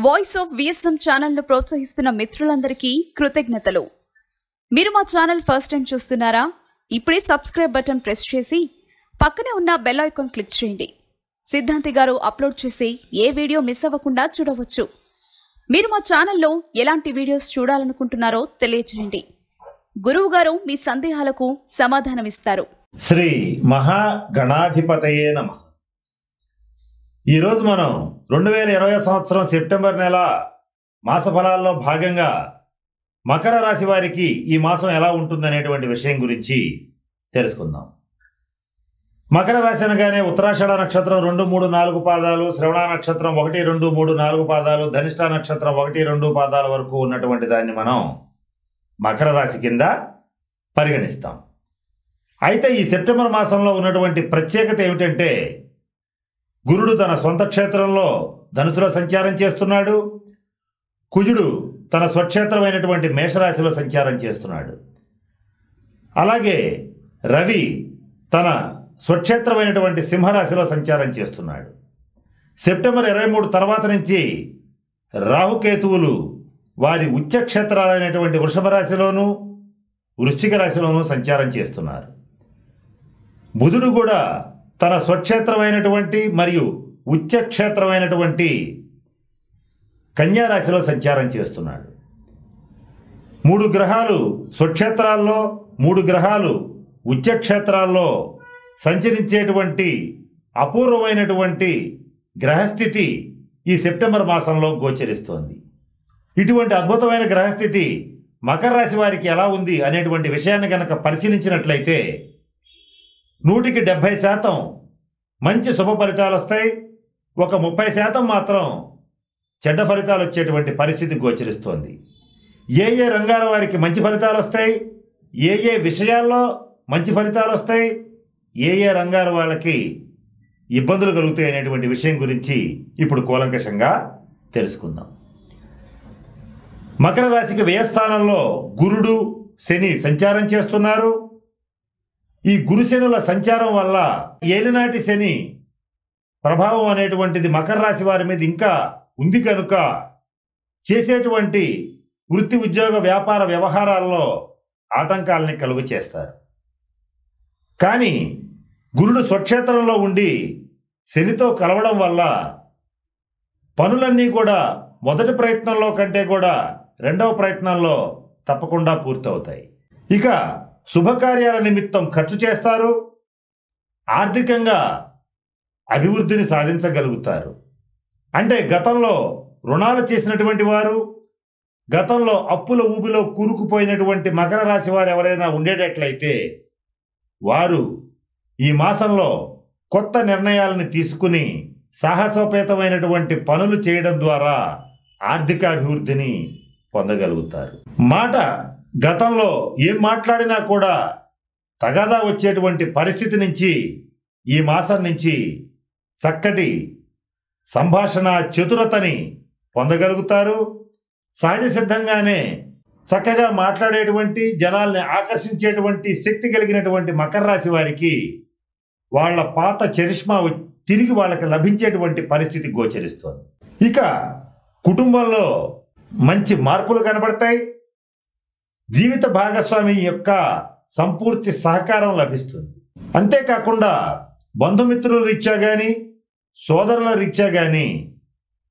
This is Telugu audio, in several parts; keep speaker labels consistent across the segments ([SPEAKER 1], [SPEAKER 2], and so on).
[SPEAKER 1] వాయిస్ ఆఫ్ విఎస్ఎం ఛానల్ను ప్రోత్సహిస్తున్న మిత్రులందరికీ కృతజ్ఞతలు. మీరు మా ఛానల్ ఫస్ట్ టైం చూస్తున్నారా? ఇప్పుడే సబ్స్క్రైబ్ బటన్ ప్రెస్ చేసి పక్కనే ఉన్న బెల్ ఐకాన్ క్లిక్ చేయండి. సిద్ధాంతి గారు అప్లోడ్ చేసే ఏ వీడియో మిస్ అవ్వకుండా చూడవచ్చు. మీరు మా ఛానల్లో ఎలాంటి వీడియోస్ చూడాలనుకుంటున్నారో తెలియజేయండి. గురువు గారు మీ సందేహాలకు సమాధానమిస్తారు.
[SPEAKER 2] శ్రీ మహాగణాధిపతయే నమః. ఈరోజు మనం 2020 సంవత్సరం సెప్టెంబర్ నెల మాస ఫలాల్లో భాగంగా మకర రాశి వారికి ఈ మాసం ఎలా ఉంటుందనేటువంటి విషయం గురించి తెలుసుకుందాం. మకర రాశి అనగానే ఉత్తరాషాఢ నక్షత్రం 2, 3, 4 పాదాలు, శ్రవణ నక్షత్రం 1, 2, 3, 4 పాదాలు, ధనిష్ట నక్షత్రం 1, 2 పాదాల వరకు ఉన్నటువంటి దాన్ని మనం మకర రాశి కింద పరిగణిస్తాం. అయితే ఈ సెప్టెంబర్ మాసంలో ఉన్నటువంటి ప్రత్యేకత ఏమిటంటే, గురుడు తన సొంత క్షేత్రంలో ధనుసులో సంచారం చేస్తున్నాడు, కుజుడు తన స్వక్షేత్రమైనటువంటి మేషరాశిలో సంచారం చేస్తున్నాడు. అలాగే రవి తన స్వక్షేత్రమైనటువంటి సింహరాశిలో సంచారం చేస్తున్నాడు. సెప్టెంబర్ 23 తర్వాత నుంచి రాహుకేతువులు వారి ఉచ్చక్షేత్రాలైనటువంటి వృషభ రాశిలోను వృశ్చిక రాశిలోనూ సంచారం చేస్తున్నారు. బుధుడు కూడా తన స్వక్షేత్రమైనటువంటి మరియు ఉచ్చక్షేత్రమైనటువంటి కన్యా రాశిలో సంచారం చేస్తున్నాడు. 3 గ్రహాలు స్వక్షేత్రాల్లో, 3 గ్రహాలు ఉచ్చక్షేత్రాల్లో సంచరించేటువంటి అపూర్వమైనటువంటి గ్రహస్థితి ఈ సెప్టెంబర్ మాసంలో గోచరిస్తోంది. ఇటువంటి అద్భుతమైన గ్రహస్థితి మకర రాశి వారికి ఎలా ఉంది అనేటువంటి విషయాన్ని కనుక పరిశీలించినట్లయితే 100కి 70% మంచి శుభ ఫలితాలు వస్తాయి. ఒక 30% మాత్రం చెడ్డ ఫలితాలు వచ్చేటువంటి పరిస్థితి గోచరిస్తోంది. ఏ రంగాల వారికి మంచి ఫలితాలు వస్తాయి, ఏ విషయాల్లో మంచి ఫలితాలు వస్తాయి, ఏ రంగాల వాళ్ళకి ఇబ్బందులు కలుగుతాయి అనేటువంటి విషయం గురించి ఇప్పుడు కూలంకషంగా తెలుసుకుందాం. మకర రాశికి వ్యయస్థానంలో గురుడు, శని సంచారం చేస్తున్నారు. ఈ గురుశనుల సంచారం వల్ల ఏలినాటి శని ప్రభావం అనేటువంటిది మకర రాశి వారి మీద ఇంకా ఉంది కనుక చేసేటువంటి వృత్తి, ఉద్యోగ, వ్యాపార వ్యవహారాల్లో ఆటంకాలని కలుగు చేస్తారు. కానీ గురుడు స్వక్షేత్రంలో ఉండి శనితో కలవడం వల్ల పనులన్నీ కూడా మొదటి ప్రయత్నంలో కంటే కూడా రెండవ ప్రయత్నంలో తప్పకుండా పూర్తవుతాయి. ఇక శుభకార్యాల నిమిత్తం ఖర్చు చేస్తారు. ఆర్థికంగా అభివృద్ధిని సాధించగలుగుతారు. అంటే గతంలో రుణాలు చేసినటువంటి వారు, గతంలో అప్పుల ఊబిలో కూరుకుపోయినటువంటి మకర రాశి వారు ఎవరైనా ఉండేటట్లయితే వారు ఈ మాసంలో కొత్త నిర్ణయాలను తీసుకుని సాహసోపేతమైనటువంటి పనులు చేయడం ద్వారా ఆర్థిక అభివృద్ధిని పొందగలుగుతారు. మాట గతంలో ఏం మాట్లాడినా కూడా తగాదా వచ్చేటువంటి పరిస్థితి నుంచి ఈ మాసం నుంచి చక్కటి సంభాషణ చతురతని పొందగలుగుతారు. సహజ సిద్ధంగానే చక్కగా మాట్లాడేటువంటి, జనాల్ని ఆకర్షించేటువంటి శక్తి కలిగినటువంటి మకర రాశి వారికి వాళ్ళ పాత చరిష్మా తిరిగి వాళ్ళకి లభించేటువంటి పరిస్థితి గోచరిస్తోంది. ఇక కుటుంబంలో మంచి మార్పులు కనబడతాయి. జీవిత భాగస్వామి యొక్క సంపూర్తి సహకారం లభిస్తుంది. అంతేకాకుండా బంధుమిత్రుల రీత్యా కానీ, సోదరుల రీత్యా కానీ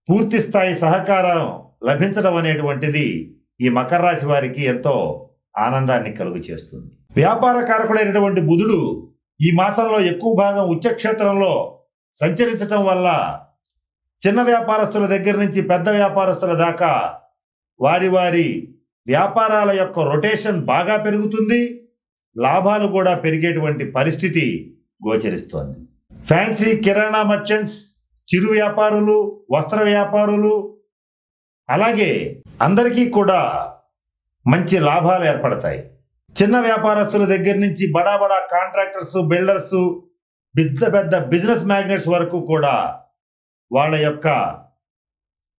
[SPEAKER 2] పూర్తి స్థాయి సహకారం లభించడం అనేటువంటిది ఈ మకర రాశి వారికి ఎంతో ఆనందాన్ని కలుగు చేస్తుంది. వ్యాపార కారకుడైనటువంటి బుధుడు ఈ మాసంలో ఎక్కువ భాగం ఉచ్చక్షేత్రంలో సంచరించటం వల్ల చిన్న వ్యాపారస్తుల దగ్గర నుంచి పెద్ద వ్యాపారస్తుల దాకా వారి వారి వ్యాపారాల యొక్క రొటేషన్ బాగా పెరుగుతుంది. లాభాలు కూడా పెరిగేటువంటి పరిస్థితి గోచరిస్తోంది. ఫ్యాన్సీ, కిరాణా మర్చెంట్స్, చిరు వ్యాపారులు, వస్త్ర వ్యాపారులు, అలాగే అందరికీ కూడా మంచి లాభాలు ఏర్పడతాయి. చిన్న వ్యాపారస్తుల దగ్గర నుంచి బడా కాంట్రాక్టర్స్, బిల్డర్స్, పెద్ద బిజినెస్ మ్యాగ్నెట్స్ వరకు కూడా వాళ్ళ యొక్క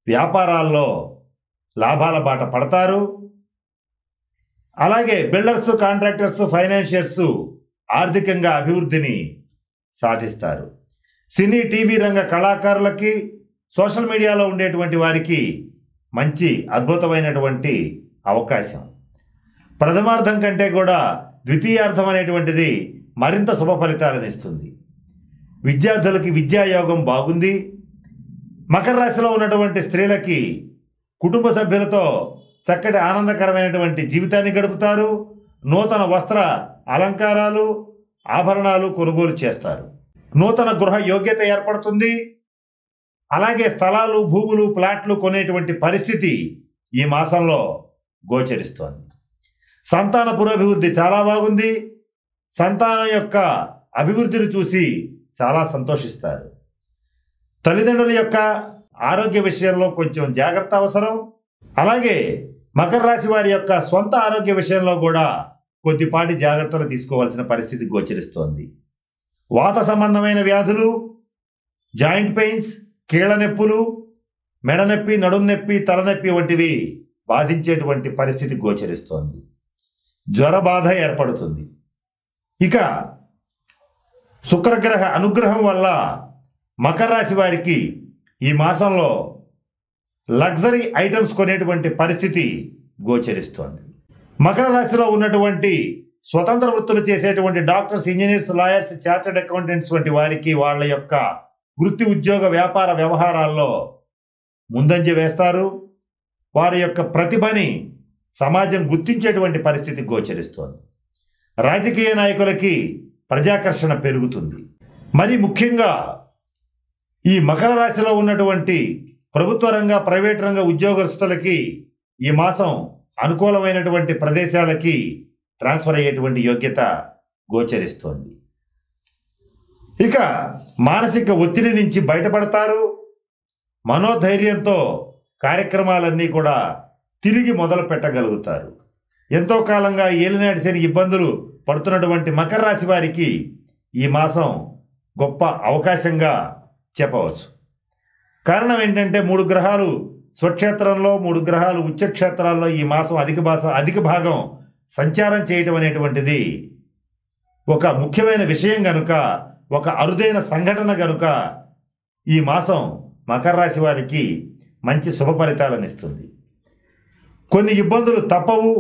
[SPEAKER 2] వ్యాపారాల్లో లాభాల బాట పడతారు. అలాగే బిల్డర్స్, కాంట్రాక్టర్స్, ఫైనాన్షియర్స్ ఆర్థికంగా అభివృద్ధిని సాధిస్తారు. సినీ, టీవీ రంగ కళాకారులకి, సోషల్ మీడియాలో ఉండేటువంటి వారికి మంచి అద్భుతమైనటువంటి అవకాశం. ప్రథమార్థం కంటే కూడా ద్వితీయార్థం అనేటువంటిది మరింత శుభ ఫలితాలను ఇస్తుంది. విద్యార్థులకి విద్యాయోగం బాగుంది. మకర రాశిలో ఉన్నటువంటి స్త్రీలకి కుటుంబ సభ్యులతో చక్కటి ఆనందకరమైనటువంటి జీవితాన్ని గడుపుతారు. నూతన వస్త్ర అలంకారాలు, ఆభరణాలు కొనుగోలు చేస్తారు. నూతన గృహ యోగ్యత ఏర్పడుతుంది. అలాగే స్థలాలు, భూములు, ప్లాట్లు కొనేటువంటి పరిస్థితి ఈ మాసంలో గోచరిస్తోంది. సంతాన పురోభివృద్ధి చాలా బాగుంది. సంతానం యొక్క అభివృద్ధిని చూసి చాలా సంతోషిస్తారు. తల్లిదండ్రుల యొక్క ఆరోగ్య విషయంలో కొంచెం జాగ్రత్త అవసరం. అలాగే మకర రాశి వారి యొక్క సొంత ఆరోగ్య విషయంలో కూడా కొద్దిపాటి జాగ్రత్తలు తీసుకోవాల్సిన పరిస్థితి గోచరిస్తోంది. వాత సంబంధమైన వ్యాధులు, జాయింట్ పెయిన్స్, కీళ్ల నొప్పులు, మెడ నొప్పి, నడుం నొప్పి, తలనొప్పి వంటివి బాధించేటువంటి పరిస్థితి గోచరిస్తోంది. జ్వర బాధ ఏర్పడుతుంది. ఇక శుక్రగ్రహ అనుగ్రహం వల్ల మకర రాశి వారికి ఈ మాసంలో లగ్జరీ ఐటమ్స్ కొనేటువంటి పరిస్థితి గోచరిస్తోంది. మకర రాశిలో ఉన్నటువంటి స్వతంత్ర వృత్తులు చేసేటువంటి doctors, engineers, lawyers, chartered accountants వంటి వారికి వాళ్ళ యొక్క వృత్తి, ఉద్యోగ, వ్యాపార వ్యవహారాల్లో ముందంజ వేస్తారు. వారి యొక్క ప్రతిభని సమాజం గుర్తించేటువంటి పరిస్థితి గోచరిస్తోంది. రాజకీయ నాయకులకి ప్రజాకర్షణ పెరుగుతుంది. మరి ముఖ్యంగా ఈ మకర రాశిలో ఉన్నటువంటి ప్రభుత్వ రంగ, ప్రైవేట్ రంగ ఉద్యోగస్తులకి ఈ మాసం అనుకూలమైనటువంటి ప్రదేశాలకి ట్రాన్స్ఫర్ అయ్యేటువంటి యోగ్యత గోచరిస్తోంది. ఇక మానసిక ఒత్తిడి నుంచి బయటపడతారు. మనోధైర్యంతో కార్యక్రమాలన్నీ కూడా తిరిగి మొదలు పెట్టగలుగుతారు. ఎంతో కాలంగా ఏలినాటి శని ఇబ్బందులు పడుతున్నటువంటి మకర రాశి వారికి ఈ మాసం గొప్ప అవకాశంగా చెప్పవచ్చు. కారణం ఏంటంటే 3 గ్రహాలు స్వక్షేత్రంలో, 3 గ్రహాలు ఉచ్చక్షేత్రాల్లో ఈ మాసం అధిక భాగం సంచారం చేయటం అనేటువంటిది ఒక ముఖ్యమైన విషయం గనుక, ఒక అరుదైన సంఘటన గనుక ఈ మాసం మకర రాశి వారికి మంచి శుభ ఫలితాలను ఇస్తుంది. కొన్ని ఇబ్బందులు తప్పవు.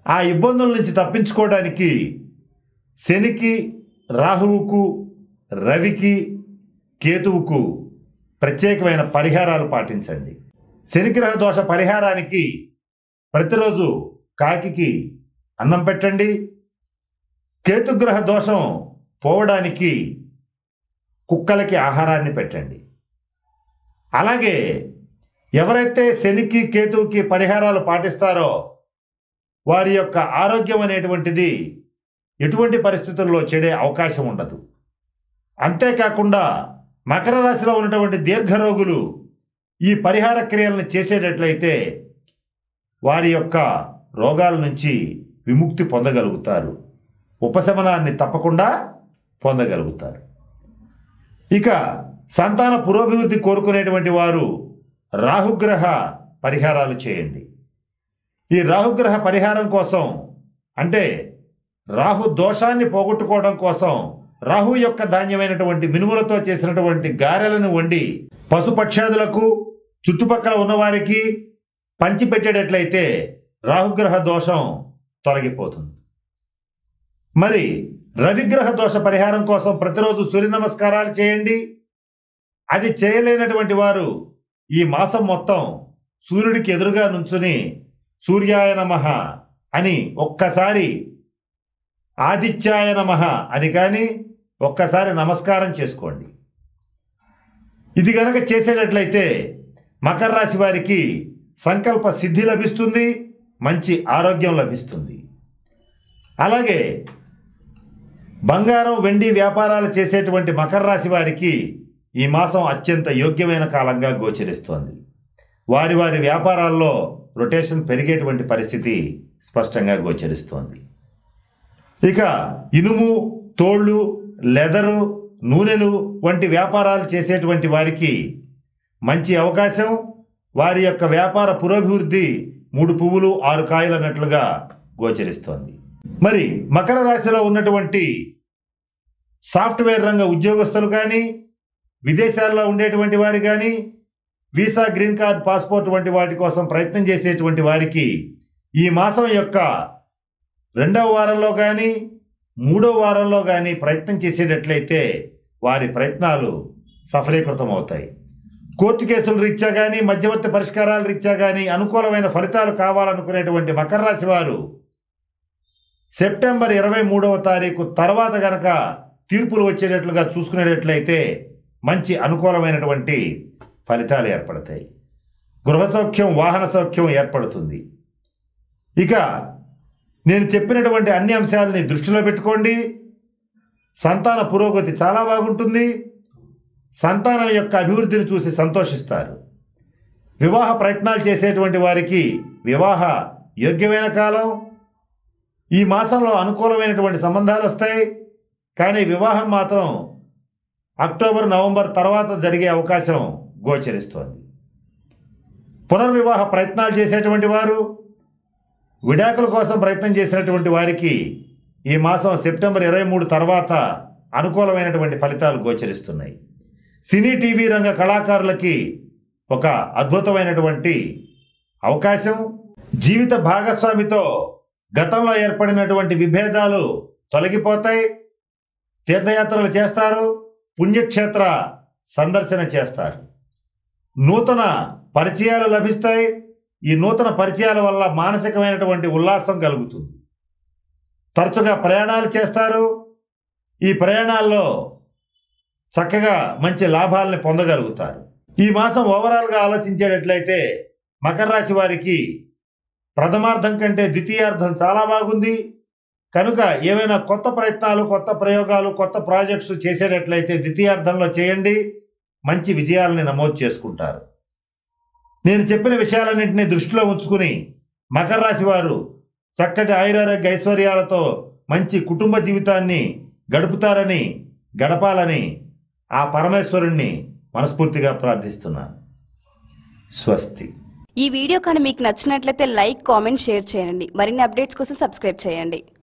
[SPEAKER 2] ఆ ఇబ్బందుల నుంచి తప్పించుకోవడానికి శనికి, రాహువుకు, రవికి, కేతువుకు ప్రత్యేకమైన పరిహారాలు పాటించండి. శనిగ్రహ దోష పరిహారానికి ప్రతిరోజు కాకికి అన్నం పెట్టండి. కేతుగ్రహ దోషం పోవడానికి కుక్కలకి ఆహారాన్ని పెట్టండి. అలాగే ఎవరైతే శనికి, కేతువుకి పరిహారాలు పాటిస్తారో వారి యొక్క ఆరోగ్యం అనేటువంటిది ఎటువంటి పరిస్థితుల్లో చెడే అవకాశం ఉండదు. అంతేకాకుండా మకర రాశిలో ఉన్నటువంటి దీర్ఘరోగులు ఈ పరిహార క్రియలను చేసేటట్లయితే వారి యొక్క రోగాల నుంచి విముక్తి పొందగలుగుతారు. ఉపశమనాన్ని తప్పకుండా పొందగలుగుతారు. ఇక సంతాన పురోభివృద్ధి కోరుకునేటువంటి వారు రాహుగ్రహ పరిహారాలు చేయండి. ఈ రాహుగ్రహ పరిహారం కోసం, అంటే రాహు దోషాన్ని పోగొట్టుకోవడం కోసం రాహు యొక్క ధాన్యమైనటువంటి మినుములతో చేసినటువంటి గారెలను వండి పశుపక్షాదులకు, చుట్టుపక్కల ఉన్నవారికి పంచిపెట్టేటట్లయితే రాహుగ్రహ దోషం తొలగిపోతుంది. మరి రవిగ్రహ దోష పరిహారం కోసం ప్రతిరోజు సూర్య నమస్కారాలు చేయండి. అది చేయలేనటువంటి వారు ఈ మాసం మొత్తం సూర్యుడికి ఎదురుగా నుంచుని సూర్యాయ నమః అని ఒక్కసారి, ఆదిత్యాయ నమః అని కానీ ఒక్కసారి నమస్కారం చేసుకోండి. ఇది గనక చేసేటట్లయితే మకర రాశి వారికి సంకల్ప సిద్ధి లభిస్తుంది, మంచి ఆరోగ్యం లభిస్తుంది. అలాగే బంగారం, వెండి వ్యాపారాలు చేసేటువంటి మకర రాశి వారికి ఈ మాసం అత్యంత యోగ్యమైన కాలంగా గోచరిస్తోంది. వారి వారి వ్యాపారాల్లో రొటేషన్ పెరిగేటువంటి పరిస్థితి స్పష్టంగా గోచరిస్తోంది. ఇక ఇనుము, తోళ్ళు, లెదరు, నూనెలు వంటి వ్యాపారాలు చేసేటువంటి వారికి మంచి అవకాశం. వారి యొక్క వ్యాపార పురోభివృద్ధి 3 పువ్వులు 6 కాయలు అన్నట్లుగా గోచరిస్తోంది. మరి మకర రాశిలో ఉన్నటువంటి సాఫ్ట్వేర్ రంగ ఉద్యోగస్తులు కానీ, విదేశాల్లో ఉండేటువంటి వారు కానీ వీసా, గ్రీన్ కార్డ్, పాస్పోర్ట్ వంటి వాటి కోసం ప్రయత్నం చేసేటువంటి వారికి ఈ మాసం యొక్క 2వ వారంలో కానీ 3వ వారంలో కానీ ప్రయత్నం చేసేటట్లయితే వారి ప్రయత్నాలు సఫలీకృతం అవుతాయి. కోర్టు కేసుల రీత్యా కానీ మధ్యవర్తి పరిష్కారాల రీత్యా కానీ అనుకూలమైన ఫలితాలు కావాలనుకునేటువంటి మకర రాశి వారు సెప్టెంబర్ 23వ తారీఖు తర్వాత గనక తీర్పులు వచ్చేటట్లుగా చూసుకునేటట్లయితే మంచి అనుకూలమైనటువంటి ఫలితాలు ఏర్పడతాయి. గృహ సౌఖ్యం, వాహన సౌఖ్యం ఏర్పడుతుంది. ఇక నేను చెప్పినటువంటి అన్ని అంశాలని దృష్టిలో పెట్టుకోండి. సంతాన పురోగతి చాలా బాగుంటుంది. సంతానం యొక్క అభివృద్ధిని చూసి సంతోషిస్తారు. వివాహ ప్రయత్నాలు చేసేటువంటి వారికి వివాహ యోగ్యమైన కాలం. ఈ మాసంలో అనుకూలమైనటువంటి సంబంధాలు వస్తాయి. కానీ వివాహం మాత్రం అక్టోబర్, నవంబర్ తర్వాత జరిగే అవకాశం గోచరిస్తోంది. పునర్వివాహ ప్రయత్నాలు చేసేటువంటి వారు, విడాకుల కోసం ప్రయత్నం చేసినటువంటి వారికి ఈ మాసం సెప్టెంబర్ 23 తర్వాత అనుకూలమైనటువంటి ఫలితాలు గోచరిస్తున్నాయి. సినీ, టీవీ రంగ కళాకారులకి ఒక అద్భుతమైనటువంటి అవకాశం. జీవిత భాగస్వామితో గతంలో ఏర్పడినటువంటి విభేదాలు తొలగిపోతాయి. తీర్థయాత్రలు చేస్తారు. పుణ్యక్షేత్ర సందర్శన చేస్తారు. నూతన పరిచయాలు లభిస్తాయి. ఈ నూతన పరిచయాల వల్ల మానసికమైనటువంటి ఉల్లాసం కలుగుతుంది. తరచుగా ప్రయాణాలు చేస్తారు. ఈ ప్రయాణాల్లో చక్కగా మంచి లాభాలని పొందగలుగుతారు. ఈ మాసం ఓవరాల్గా ఆలోచించేటట్లయితే మకర రాశి వారికి ప్రథమార్థం కంటే ద్వితీయార్థం చాలా బాగుంది. కనుక ఏవైనా కొత్త ప్రయత్నాలు, కొత్త ప్రయోగాలు, కొత్త ప్రాజెక్ట్స్ చేసేటట్లయితే ద్వితీయార్థంలో చేయండి. మంచి విజయాలని నమోదు చేసుకుంటారు. నేను చెప్పిన విషయాలన్నింటినీ దృష్టిలో ఉంచుకుని మకర రాశి వారు చక్కటి ఆయురారోగ్య ఐశ్వర్యాలతో మంచి కుటుంబ జీవితాన్ని గడపాలని ఆ పరమేశ్వరుణ్ణి మనస్ఫూర్తిగా ప్రార్థిస్తున్నాను. స్వస్తి.
[SPEAKER 3] ఈ వీడియో కానీ మీకు నచ్చినట్లయితే లైక్, కామెంట్, షేర్ చేయండి. మరిన్ని అప్డేట్స్ కోసం సబ్స్క్రైబ్ చేయండి.